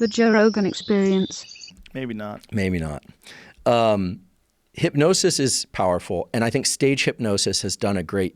The Joe Rogan Experience. Maybe not. Maybe not. Hypnosis is powerful, and I think stage hypnosis has done a great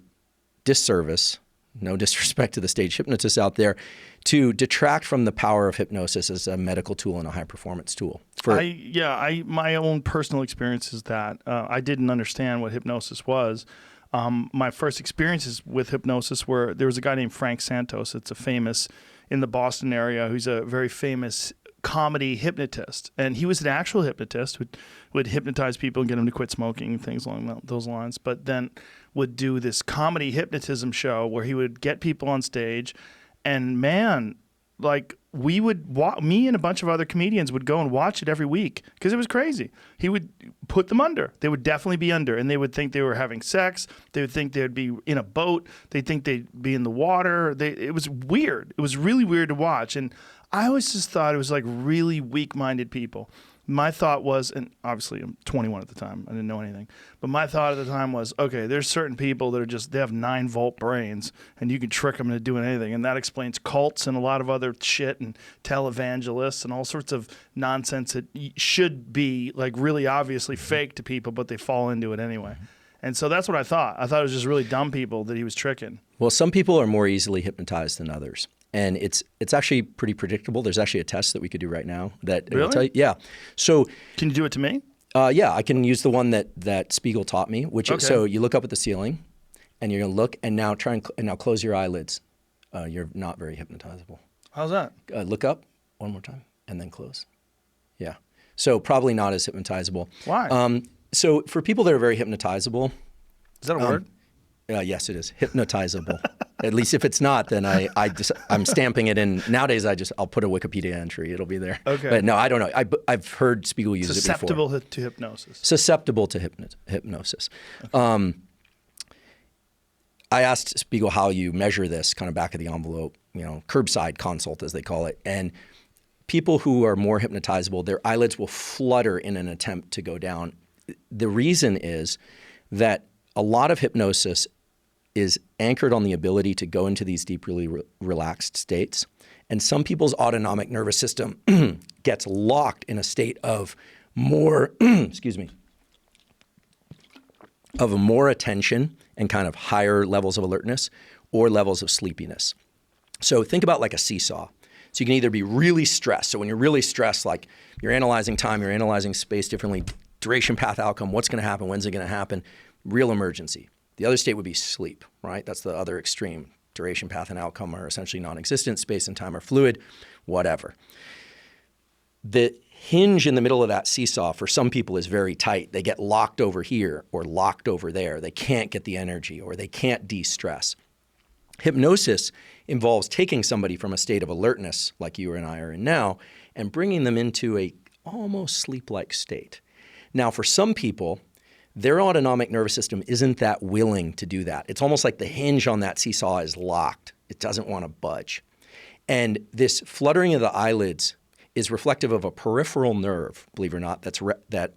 disservice, no disrespect to the stage hypnotists out there, to detract from the power of hypnosis as a medical tool and a high-performance tool. My own personal experience is that I didn't understand what hypnosis was. My first experiences with hypnosis were, there was a guy named Frank Santos. It's a famous, in the Boston area, who's a very famous comedy hypnotist. And he was an actual hypnotist, would hypnotize people and get them to quit smoking, things along those lines. But then would do this comedy hypnotism show where he would get people on stage. And man, like me and a bunch of other comedians would go and watch it every week because it was crazy. He would put them under. They would definitely be under, and they would think they were having sex. They would think they'd be in a boat. They'd think they'd be in the water. It was weird. It was really weird to watch. And I always just thought it was like really weak-minded people. My thought was, and obviously I'm 21 at the time, I didn't know anything, but my thought at the time was, okay, there's certain people that they have 9-volt brains, and you can trick them into doing anything, and that explains cults and a lot of other shit and televangelists and all sorts of nonsense that should be like really obviously fake to people, but they fall into it anyway. And so that's what I thought. I thought it was just really dumb people that he was tricking. Well, some people are more easily hypnotized than others. And it's actually pretty predictable. There's actually a test that we could do right now that will tell you. Yeah. So can you do it to me? Yeah, I can use the one that Spiegel taught me. So you look up at the ceiling, and you're gonna look, and now now close your eyelids. You're not very hypnotizable. How's that? Look up one more time, and then close. Yeah. So probably not as hypnotizable. Why? So for people that are very hypnotizable, is that a word? Yes, it is hypnotizable. At least if it's not, then I'm stamping it in. Nowadays, I'll put a Wikipedia entry. It'll be there. Okay. But no, I don't know. I've heard Spiegel use it before. Susceptible to hypnosis. Susceptible to hypnosis. Okay. I asked Spiegel how you measure this, kind of back of the envelope, curbside consult as they call it, and people who are more hypnotizable, their eyelids will flutter in an attempt to go down. The reason is that a lot of hypnosis is anchored on the ability to go into these deeply relaxed states. And some people's autonomic nervous system gets locked in a state of more, more attention and kind of higher levels of alertness or levels of sleepiness. So think about like a seesaw. So you can either be really stressed. So when you're really stressed, like you're analyzing time, you're analyzing space differently, duration, path, outcome, what's going to happen, when's it going to happen, real emergency. The other state would be sleep, right? That's the other extreme. Duration, path, and outcome are essentially non-existent. Space and time are fluid, whatever. The hinge in the middle of that seesaw for some people is very tight. They get locked over here or locked over there. They can't get the energy or they can't de-stress. Hypnosis involves taking somebody from a state of alertness, like you and I are in now, and bringing them into a almost sleep-like state. Now, for some people, their autonomic nervous system isn't that willing to do that. It's almost like the hinge on that seesaw is locked. It doesn't want to budge. And this fluttering of the eyelids is reflective of a peripheral nerve, believe it or not, that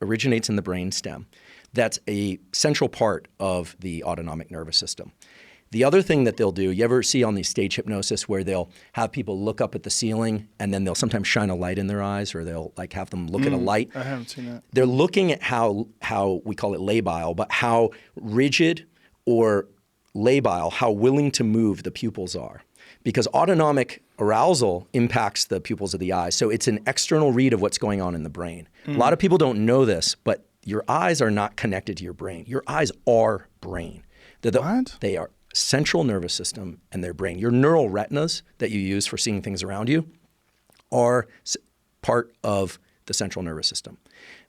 originates in the brainstem. That's a central part of the autonomic nervous system. The other thing that they'll do, you ever see on these stage hypnosis where they'll have people look up at the ceiling and then they'll sometimes shine a light in their eyes or they'll like have them look at a light? I haven't seen that. They're looking at how we call it labile, but how rigid or labile, how willing to move the pupils are. Because autonomic arousal impacts the pupils of the eyes. So it's an external read of what's going on in the brain. A lot of people don't know this, but your eyes are not connected to your brain. Your eyes are brain. What? They are central nervous system and their brain. Your neural retinas that you use for seeing things around you are part of the central nervous system.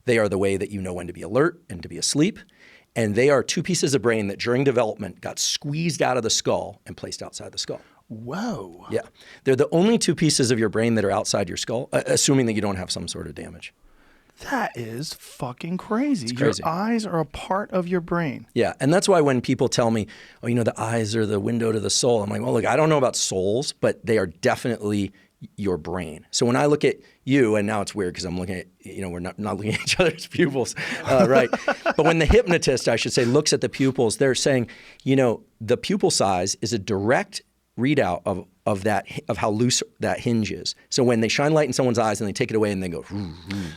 They are the way that you know when to be alert and to be asleep. And they are two pieces of brain that during development got squeezed out of the skull and placed outside the skull. Whoa. Yeah. They're the only two pieces of your brain that are outside your skull, assuming that you don't have some sort of damage. That is fucking crazy. It's crazy. Your eyes are a part of your brain. Yeah, and that's why when people tell me, oh, the eyes are the window to the soul, I'm like, well, look, I don't know about souls, but they are definitely your brain. So when I look at you, and now it's weird because I'm looking at, we're not looking at each other's pupils, right? But when the hypnotist, I should say, looks at the pupils, they're saying, the pupil size is a direct readout of how loose that hinge is. So when they shine light in someone's eyes and they take it away and they go,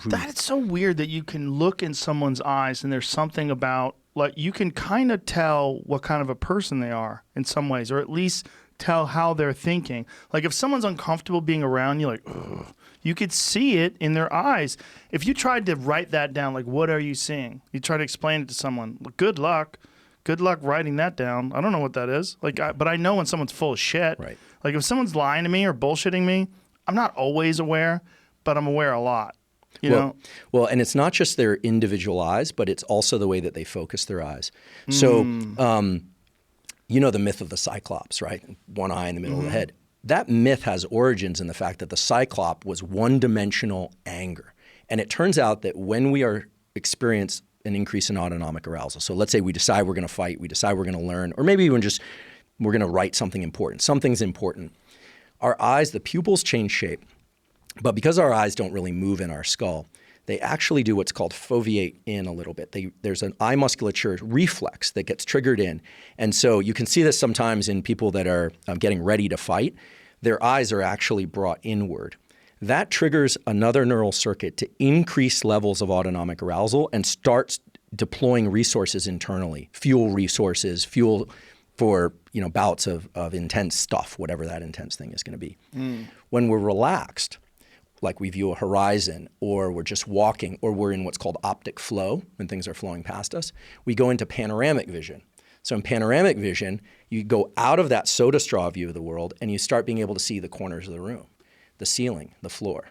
That's so weird that you can look in someone's eyes and there's something about, like, you can kind of tell what kind of a person they are in some ways, or at least tell how they're thinking. Like if someone's uncomfortable being around you, like, ugh, you could see it in their eyes. If you tried to write that down, like, what are you seeing? You try to explain it to someone. Good luck. Good luck writing that down. I don't know what that is. But I know when someone's full of shit. Right. Like if someone's lying to me or bullshitting me, I'm not always aware, but I'm aware a lot. You know? Well, and it's not just their individual eyes, but it's also the way that they focus their eyes. So, you know the myth of the Cyclops, right? One eye in the middle of the head. That myth has origins in the fact that the Cyclops was one-dimensional anger. And it turns out that when we experience an increase in autonomic arousal, so let's say we decide we're going to fight, we decide we're going to learn, or maybe even just we're going to write something important. Something's important. Our eyes, the pupils change shape. But because our eyes don't really move in our skull, they actually do what's called foveate in a little bit. There's an eye musculature reflex that gets triggered in. And so you can see this sometimes in people that are getting ready to fight. Their eyes are actually brought inward. That triggers another neural circuit to increase levels of autonomic arousal and starts deploying resources internally, fuel resources, fuel for bouts of intense stuff, whatever that intense thing is going to be. When we're relaxed, like we view a horizon, or we're just walking, or we're in what's called optic flow, when things are flowing past us, we go into panoramic vision. So in panoramic vision, you go out of that soda straw view of the world and you start being able to see the corners of the room, the ceiling, the floor.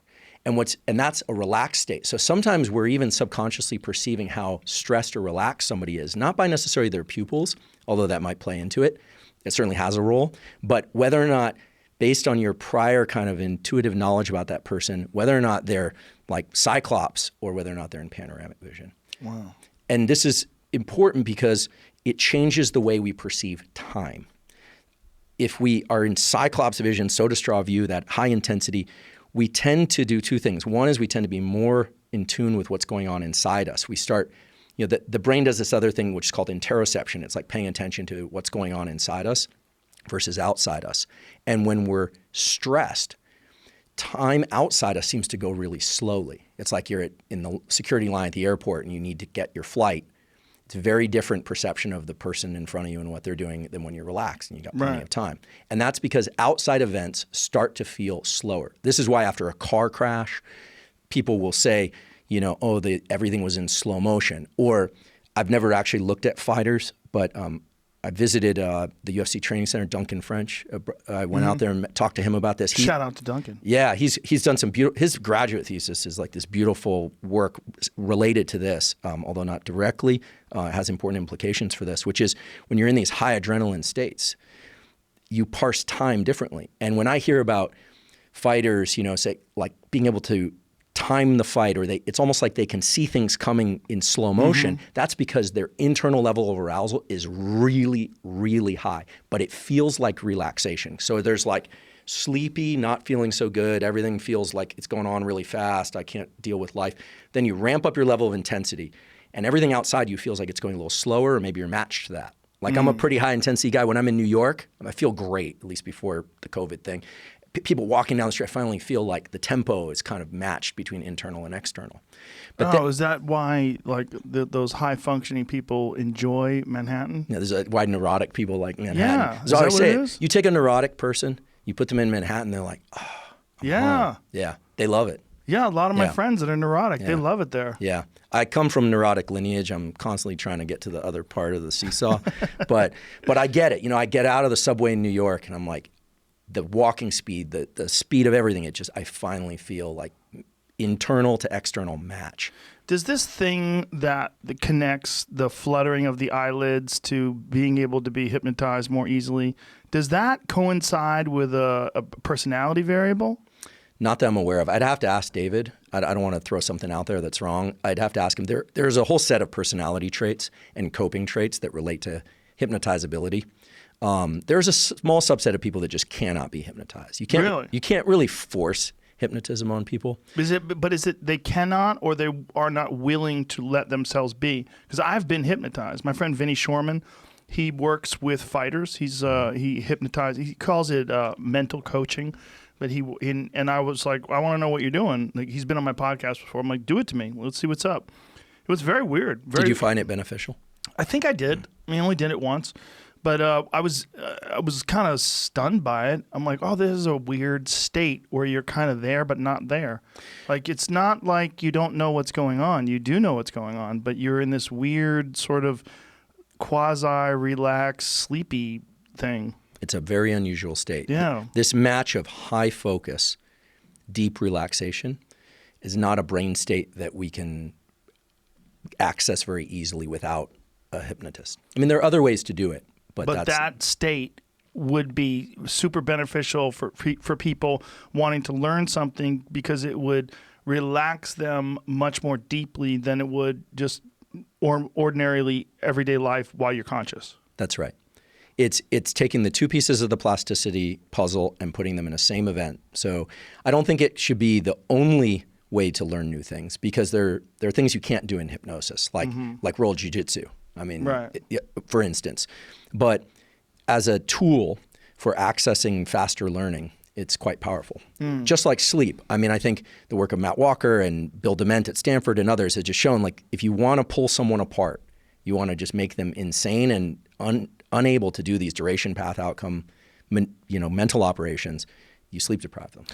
And that's a relaxed state. So sometimes we're even subconsciously perceiving how stressed or relaxed somebody is, not by necessarily their pupils, although that might play into it. It certainly has a role. But whether or not, based on your prior kind of intuitive knowledge about that person, whether or not they're like Cyclops or whether or not they're in panoramic vision. Wow. And this is important because it changes the way we perceive time. If we are in Cyclops vision, soda straw view, that high intensity, we tend to do two things. One is we tend to be more in tune with what's going on inside us. We start, the brain does this other thing which is called interoception. It's like paying attention to what's going on inside us versus outside us. And when we're stressed, time outside us seems to go really slowly. It's like you're in the security line at the airport and you need to get your flight. It's a very different perception of the person in front of you and what they're doing than when you're relaxed and you got plenty of time. And that's because outside events start to feel slower. This is why after a car crash, people will say, everything was in slow motion. Or I've never actually looked at fighters, but I visited the UFC training center, Duncan French. I went out there and talked to him about this. Shout out to Duncan. Yeah, he's done some beautiful. His graduate thesis is like this beautiful work related to this, although not directly. It has important implications for this, which is when you're in these high adrenaline states, you parse time differently. And when I hear about fighters, say like being able to time the fight, or it's almost like they can see things coming in slow motion. That's because their internal level of arousal is really, really high, but it feels like relaxation. So there's like sleepy, not feeling so good. Everything feels like it's going on really fast. I can't deal with life. Then you ramp up your level of intensity and everything outside you feels like it's going a little slower, or maybe you're matched to that. Like I'm a pretty high intensity guy. When I'm in New York, I feel great, at least before the COVID thing. People walking down the street, I finally feel like the tempo is kind of matched between internal and external. But is that why those high functioning people enjoy Manhattan? Yeah, there's why neurotic people like Manhattan. Yeah, is that what it is? You take a neurotic person, you put them in Manhattan, they're like, oh, yeah, home. Yeah, they love it. Yeah, a lot of my friends that are neurotic, they love it there. Yeah, I come from neurotic lineage. I'm constantly trying to get to the other part of the seesaw, but I get it. I get out of the subway in New York, and I'm like, the walking speed, the speed of everything, I finally feel like internal to external match. Does this thing that connects the fluttering of the eyelids to being able to be hypnotized more easily, does that coincide with a personality variable? Not that I'm aware of. I'd have to ask David. I don't want to throw something out there that's wrong. I'd have to ask him. There's a whole set of personality traits and coping traits that relate to hypnotizability. There's a small subset of people that just cannot be hypnotized. You can't really force hypnotism on people. Is it they cannot, or they are not willing to let themselves be? Because I've been hypnotized. My friend Vinny Shorman, He works with fighters. He hypnotizes. He calls it mental coaching. But and I was like, I want to know what you're doing. Like, he's been on my podcast before. I'm like, do it to me. Let's see what's up. It was very weird. Did you find it beneficial? I think I did. I mean, I only did it once, but I was kind of stunned by it. I'm like, oh, this is a weird state where you're kind of there but not there. Like, it's not like you don't know what's going on. You do know what's going on, but you're in this weird sort of quasi-relaxed, sleepy thing. It's a very unusual state. Yeah. This match of high focus, deep relaxation is not a brain state that we can access very easily without a hypnotist. I mean, there are other ways to do it, but that state would be super beneficial for people wanting to learn something, because it would relax them much more deeply than it would just ordinarily everyday life while you're conscious. That's right. It's taking the two pieces of the plasticity puzzle and putting them in a same event. So I don't think it should be the only way to learn new things, because there are things you can't do in hypnosis, like roll jiu-jitsu. I mean, right. For instance. But as a tool for accessing faster learning, it's quite powerful. Just like sleep. I mean, I think the work of Matt Walker and Bill Dement at Stanford and others has just shown, like, if you want to pull someone apart, you want to just make them insane and unable to do these duration path outcome, mental operations, you sleep deprive them.